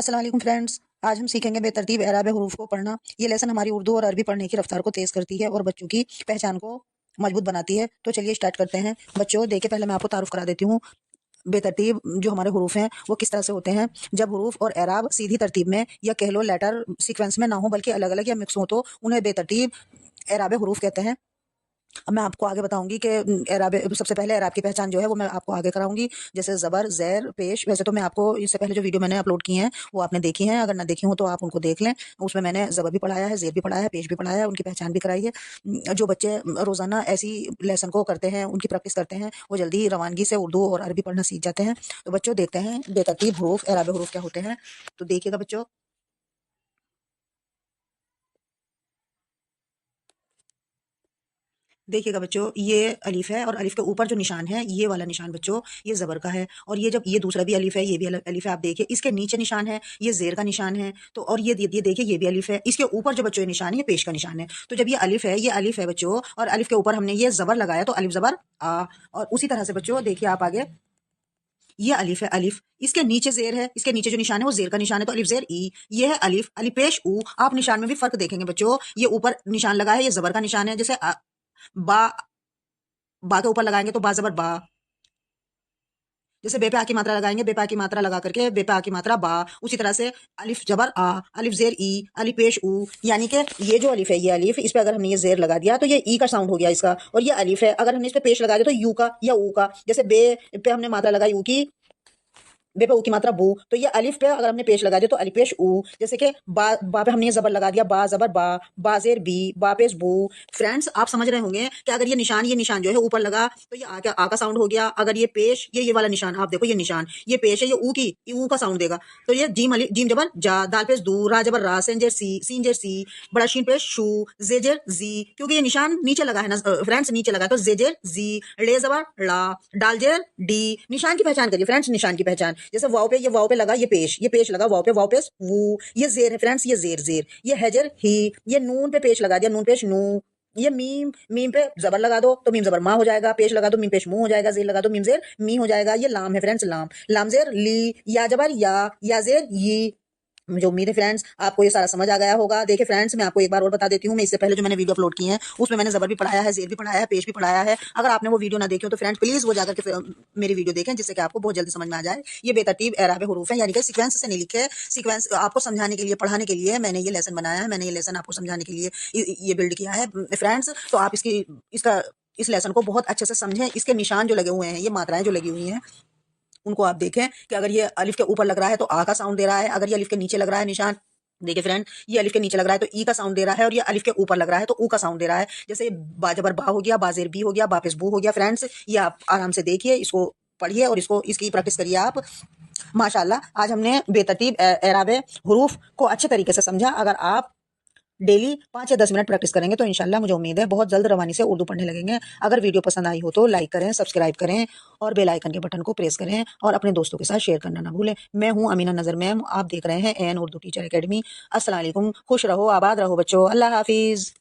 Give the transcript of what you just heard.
अस्सलाम वालेकुम फ्रेंड्स। आज हम सीखेंगे बेतरतीब एराब हरूफ को पढ़ना। ये लेसन हमारी उर्दू और अरबी पढ़ने की रफ्तार को तेज़ करती है और बच्चों की पहचान को मजबूत बनाती है। तो चलिए स्टार्ट करते हैं। बच्चों देखिए, पहले मैं आपको तारुफ करा देती हूँ। बेतरतीब जो हमारे हरूफ हैं वो किस तरह से होते हैं। जब हरूफ और एराब सीधी तरतीब में या कह लो लेटर सीक्वेंस में ना हो बल्कि अलग अलग या मिक्स हो तो उन्हें बेतरतीब एराब हरूफ कहते हैं। अब मैं आपको आगे बताऊंगी कि एराब, सबसे पहले एराब की पहचान जो है वो मैं आपको आगे कराऊंगी। जैसे ज़बर, ज़ैर, पेश। वैसे तो मैं आपको इससे पहले जो वीडियो मैंने अपलोड की हैं वो आपने देखी हैं, अगर ना देखी हो तो आप उनको देख लें। उसमें मैंने ज़बर भी पढ़ाया है, ज़ेर भी पढ़ाया है, पेश भी पढ़ाया है, उनकी पहचान भी कराई है। जो बच्चे रोज़ाना ऐसी लेसन को करते हैं, उनकी प्रैक्टिस करते हैं, वो जल्दी रवानगी से उर्दू और अरबी पढ़ना सीख जाते हैं। तो बच्चों देखते हैं बेतरतीब हरूफ, एराब हरूफ क्या होते हैं। तो देखिएगा बच्चों, देखिएगा बच्चों, ये अलिफ है और अलिफ के ऊपर जो निशान है ये वाला निशान बच्चों ये ज़बर का है। और ये जब ये दूसरा भी अलिफ है, ये भी अलिफ है, आप देखिए इसके नीचे निशान है, ये ज़ेर का निशान है। तो और ये देखिए ये भी अलिफ है, इसके ऊपर जो बच्चों ये निशान है ये पेश का निशान है। तो जब ये अलिफ है बच्चों और अलिफ के ऊपर हमने ये ज़बर लगाया तो अलिफ ज़बर आ। और उसी तरह से बच्चों देखिए आप आगे, ये अलिफ है, अलिफ, इसके नीचे ज़ेर है, इसके नीचे जो निशान है वो ज़ेर का निशान है तो अलिफ ज़ेर ई। ये है अलिफ, अलिफ पेश ऊ। आप निशान में भी फर्क देखेंगे बच्चों, ये ऊपर निशान लगा है ये ज़बर का निशान है। जैसे बा, बा के ऊपर लगाएंगे तो बा ज़बर बा। जैसे बे पे आ की मात्रा लगाएंगे, बे पे आ की मात्रा लगा करके बे पे आ की मात्रा बा। उसी तरह से अलिफ जबर आ, अलिफ जेर ई, अलिफ पेश ऊ। यानी कि ये जो अलिफ है ये अलिफ, इस पे अगर हमने ये जेर लगा दिया तो ये ई का साउंड हो गया इसका। और ये अलिफ है, अगर हमने इस पे पेश लगा दिया तो यू का या ऊ का। जैसे बे पे हमने मात्रा लगाई ऊ की, बे पे ऊ की मात्रा बू, तो ये अलिफ पे अगर हमने पेश लगा दिया तो अलिफ पेश ऊ। जैसे कि बा पे हमने ये जबर लगा दिया, बा जबर बा, बाजेर बी, बा पेश बू। फ्रेंड्स आप समझ रहे होंगे कि अगर ये निशान जो है ऊपर लगा तो ये आ का साउंड हो गया। अगर ये पेश, ये वाला निशान आप देखो, ये निशान ये पेश है, ये ऊ की, ये ऊ का साउंड देगा। तो ये जीम अली, जीम जबर जा, दाल पेश दू, रा जबर रा, सेंजर सी, सींजर सी, बड़ा शीन पेश शू, जेजर जी। क्योंकि ये निशान नीचे लगा है ना फ्रेंड्स, नीचे लगा तो जेजर जी, रे जबर ला, डालजेर डी। निशान की पहचान करिए फ्रेंड्स, निशान की पहचान। जैसे वाव पे लगा ये पेश लगा, वाव पे वू। ये जेर है फ्रेंड्स, ये जेर जेर। ये हैजर ही, ये नून पे पेश लगा दिया, नून पेश नू। ये मीम, मीम पे जबर लगा दो तो मीम जबर मा हो जाएगा, पेश लगा दो मीम पेश मुंह हो जाएगा, जेर लगा दो मीम जेर मी हो जाएगा। ये लाम है फ्रेंड्स, लाम, लाम जेर ली, या जबर या जेर यी। मुझे उम्मीद है फ्रेंड्स आपको ये सारा समझ आ गया होगा। देखिए फ्रेंड्स, मैं आपको एक बार और बता देती हूँ, मैं इससे पहले जो मैंने वीडियो अपलोड की है उसमें मैंने ज़बर भी पढ़ाया है, ज़ेर भी पढ़ाया है, पेश भी पढ़ाया है। अगर आपने वो वीडियो ना देखी हो तो फ्रेंड्स प्लीज़ वो जाकर के मेरी वीडियो देखें, जिससे कि आपको बहुत जल्दी समझ में आ जाए। ये बेतरतीब एराब हरूफ है, यानी कि सीक्वेंस से नहीं लिखे, सीक्वेंस आपको समझाने के लिए, पढ़ाने के लिए मैंने ये लेसन बनाया है, मैंने ये लेसन आपको समझाने के लिए ये बिल्ड किया है फ्रेंड्स। तो आप इस लेसन को बहुत अच्छे से समझें। इसके निशान जो लगे हुए हैं, ये मात्राएं जो लगी हुई हैं उनको आप देखें कि अगर ये अलिफ के ऊपर लग रहा है तो आ का साउंड दे रहा है, अगर ये अलिफ के नीचे लग रहा है निशान, देखिए फ्रेंड, ये अलिफ के नीचे लग रहा है तो ई का साउंड दे रहा है, और ये अलिफ के ऊपर लग रहा है तो ऊ का साउंड दे रहा है। जैसे बाजबर बा हो गया, बाजेर बी हो गया, बापेस बू हो गया। फ्रेंड्स ये आप आराम से देखिए, इसको पढ़िए और इसकी प्रैक्टिस करिए आप। माशाल्लाह आज हमने बेतरतीब एराब हरूफ को अच्छे तरीके से समझा। अगर आप डेली 5 या 10 मिनट प्रैक्टिस करेंगे तो इंशाल्लाह मुझे उम्मीद है बहुत जल्द रवानी से उर्दू पढ़ने लगेंगे। अगर वीडियो पसंद आई हो तो लाइक करें, सब्सक्राइब करें और बेल आइकन के बटन को प्रेस करें और अपने दोस्तों के साथ शेयर करना ना भूलें। मैं हूं अमीना नजर मैम, आप देख रहे हैं एन उर्दू टीचर एकेडमी। अस्सलाम वालेकुम, खुश रहो, आबाद रहो बच्चों, अल्लाह हाफिज।